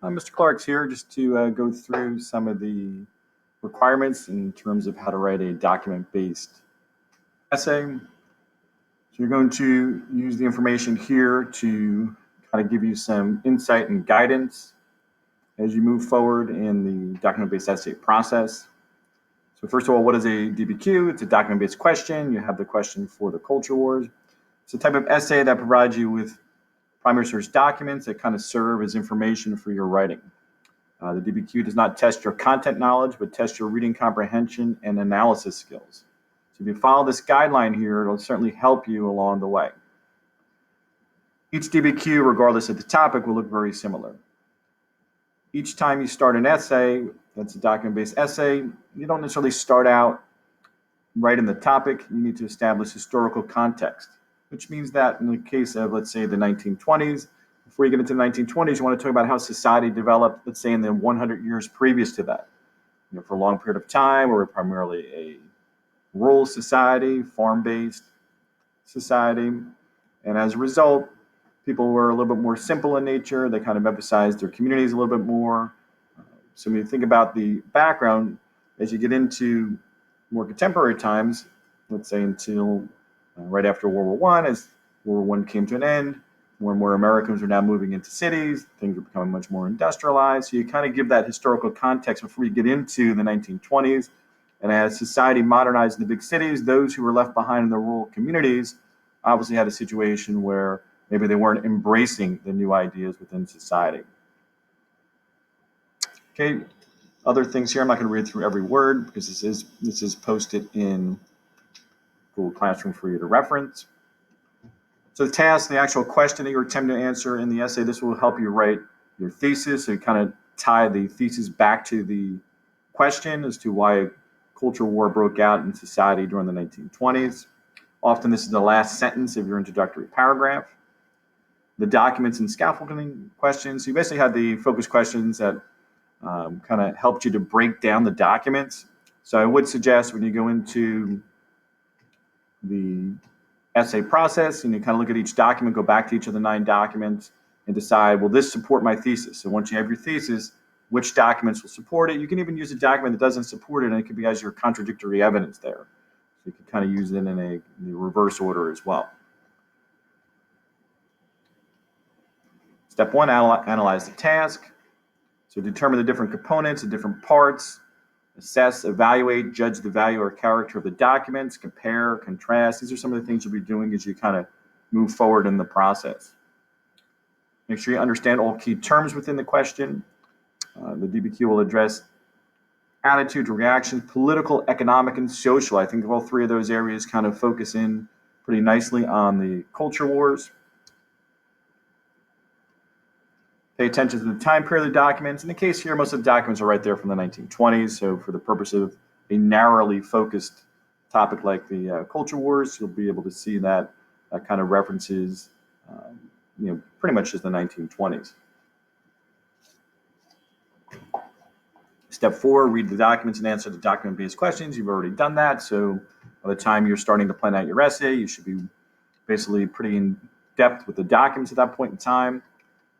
Mr. Clark's here just to go through some of the requirements in terms of how to write a document-based essay. So you're going to use the information here to kind of give you some insight and guidance as you move forward in the document-based essay process. So first of all, what is a DBQ? It's a document-based question. You have the question for the culture wars. It's a type of essay that provides you with primary source documents that kind of serve as information for your writing. The DBQ does not test your content knowledge, but tests your reading comprehension and analysis skills. So if you follow this guideline here, it'll certainly help you along the way. Each DBQ, regardless of the topic, will look very similar. Each time you start an essay, that's a document-based essay, you don't necessarily start out right in the topic. You need to establish historical context, which means that in the case of, let's say, the 1920s, before you get into the 1920s, you want to talk about how society developed, let's say, in the 100 years previous to that. For a long period of time, we were primarily a rural society, farm-based society, and as a result, people were a little bit more simple in nature. They kind of emphasized their communities a little bit more. So when you think about the background, as you get into more contemporary times, let's say until right after World War I, as World War I came to an end, more and more Americans are now moving into cities. Things are becoming much more industrialized. So you kind of give that historical context before you get into the 1920s. And as society modernized in the big cities, those who were left behind in the rural communities obviously had a situation where maybe they weren't embracing the new ideas within society. Okay, other things here. I'm not going to read through every word because this is posted in Google Classroom for you to reference. So the task, the actual question that you're attempting to answer in the essay, this will help you write your thesis. So you kind of tie the thesis back to the question as to why a culture war broke out in society during the 1920s. Often this is the last sentence of your introductory paragraph. The documents and scaffolding questions. So you basically have the focus questions that kind of helped you to break down the documents. So I would suggest when you go into the essay process and you kind of look at each document, go back to each of the 9 documents and decide, will this support my thesis? So once you have your thesis, which documents will support it? You can even use a document that doesn't support it, and it could be as your contradictory evidence there. So you can kind of use it in a reverse order as well. Step 1, analyze the task. So determine the different components, the different parts, assess, evaluate, judge the value or character of the documents, compare, contrast. These are some of the things you'll be doing as you kind of move forward in the process. Make sure you understand all key terms within the question. The DBQ will address attitudes, reactions, political, economic, and social. I think all 3 of those areas kind of focus in pretty nicely on the culture wars. Pay attention to the time period of the documents. In the case here, most of the documents are right there from the 1920s. So for the purpose of a narrowly focused topic like the culture wars, you'll be able to see that kind of references, pretty much just the 1920s. Step 4, read the documents and answer the document-based questions. You've already done that. So by the time you're starting to plan out your essay, you should be basically pretty in depth with the documents at that point in time.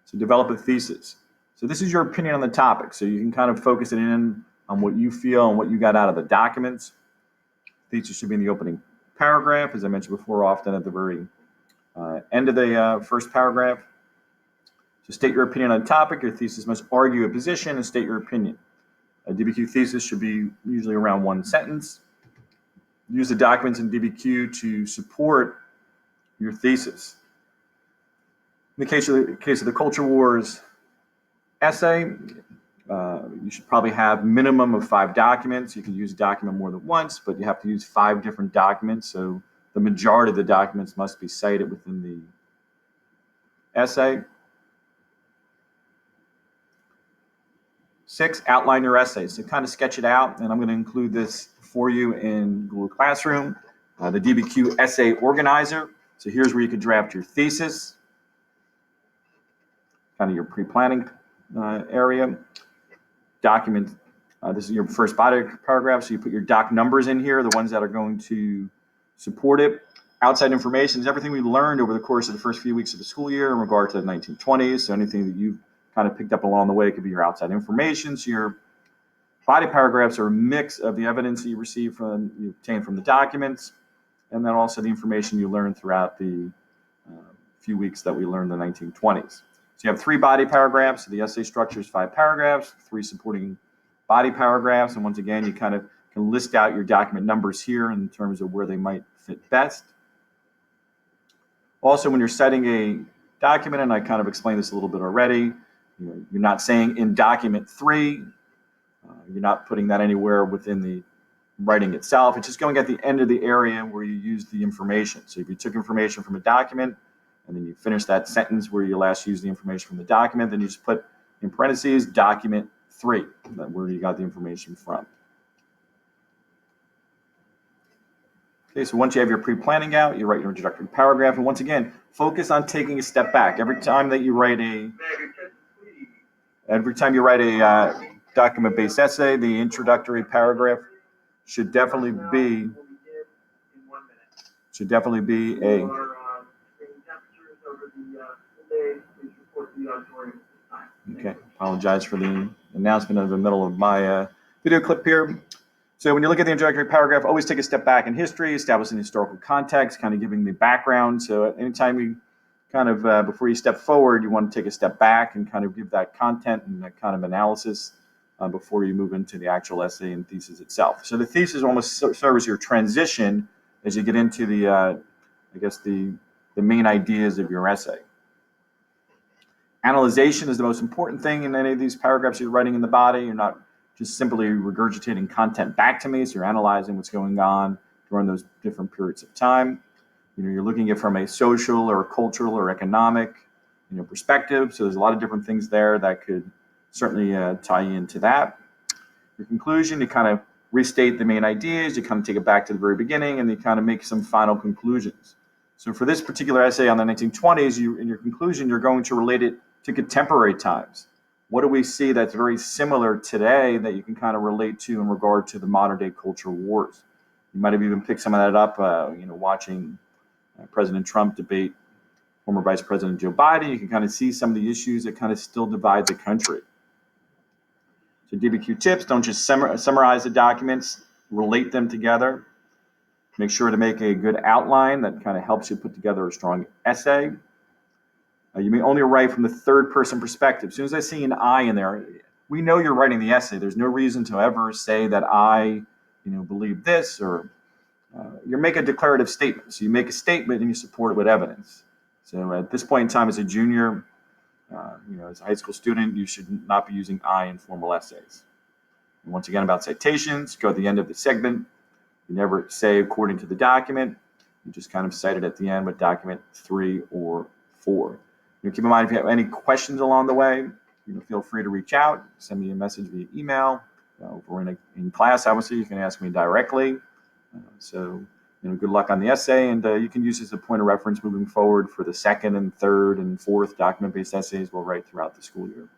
So develop a thesis. So this is your opinion on the topic. So you can kind of focus it in on what you feel and what you got out of the documents. Thesis should be in the opening paragraph, as I mentioned before, often at the very end of the first paragraph. So state your opinion on the topic. Your thesis must argue a position and state your opinion. A DBQ thesis should be usually around 1 sentence. Use the documents in DBQ to support your thesis. In the case of the culture wars essay, you should probably have minimum of 5 documents. You can use a document more than once, but you have to use 5 different documents. So the majority of the documents must be cited within the essay. 6, outline your essay. So kind of sketch it out, and I'm going to include this for you in Google Classroom. The DBQ essay organizer. So here's where you could draft your thesis, kind of your pre-planning area. Document, this is your first body paragraph, so you put your doc numbers in here, the ones that are going to support it. Outside information is everything we learned over the course of the first few weeks of the school year in regard to the 1920s, so anything that you've kind of picked up along the way could be your outside information. So your body paragraphs are a mix of the evidence that you obtained from the documents, and then also the information you learned throughout the few weeks that we learned the 1920s. So you have 3 body paragraphs. So the essay structure is 5 paragraphs, 3 supporting body paragraphs. And once again, you kind of can list out your document numbers here in terms of where they might fit best. Also, when you're citing a document, and I kind of explained this a little bit already, you're not saying in document 3, you're not putting that anywhere within the writing itself. It's just going at the end of the area where you use the information. So if you took information from a document and then you finish that sentence where you last used the information from the document, then you just put in parentheses document 3, where you got the information from. Okay, so once you have your pre-planning out, you write your introductory paragraph, and once again, focus on taking a step back. Every time you write a document-based essay, the introductory paragraph should definitely be a Okay, apologize for the announcement in the middle of my video clip here. So when you look at the introductory paragraph, always take a step back in history, establishing the historical context, kind of giving the background. So anytime you kind of, before you step forward, you want to take a step back and kind of give that content and that kind of analysis before you move into the actual essay and thesis itself. So the thesis almost serves as your transition as you get into the, I guess, the main ideas of your essay. Analyzation is the most important thing in any of these paragraphs you're writing in the body. You're not just simply regurgitating content back to me, so you're analyzing what's going on during those different periods of time. You're looking at it from a social or cultural or economic, perspective. So there's a lot of different things there that could certainly tie you into that. Your conclusion, you kind of restate the main ideas, you kind of take it back to the very beginning, and you kind of make some final conclusions. So for this particular essay on the 1920s, in your conclusion, you're going to relate it to contemporary times. What do we see that's very similar today that you can kind of relate to in regard to the modern day culture wars? You might have even picked some of that up, watching President Trump debate former Vice President Joe Biden. You can kind of see some of the issues that kind of still divide the country. So DBQ tips, don't just summarize the documents, relate them together. Make sure to make a good outline that kind of helps you put together a strong essay. You may only write from the third person perspective. As soon as I see an I in there, we know you're writing the essay. There's no reason to ever say that I, believe this, or you make a declarative statement. So you make a statement and you support it with evidence. So at this point in time, as a junior, as a high school student, you should not be using I in formal essays. And once again, about citations, go at the end of the segment. You never say according to the document. You just kind of cite it at the end with document 3 or 4. Keep in mind, if you have any questions along the way, feel free to reach out, send me a message via email. If we're in class, obviously, you can ask me directly. Good luck on the essay, and you can use this as a point of reference moving forward for the second and third and fourth document-based essays we'll write throughout the school year.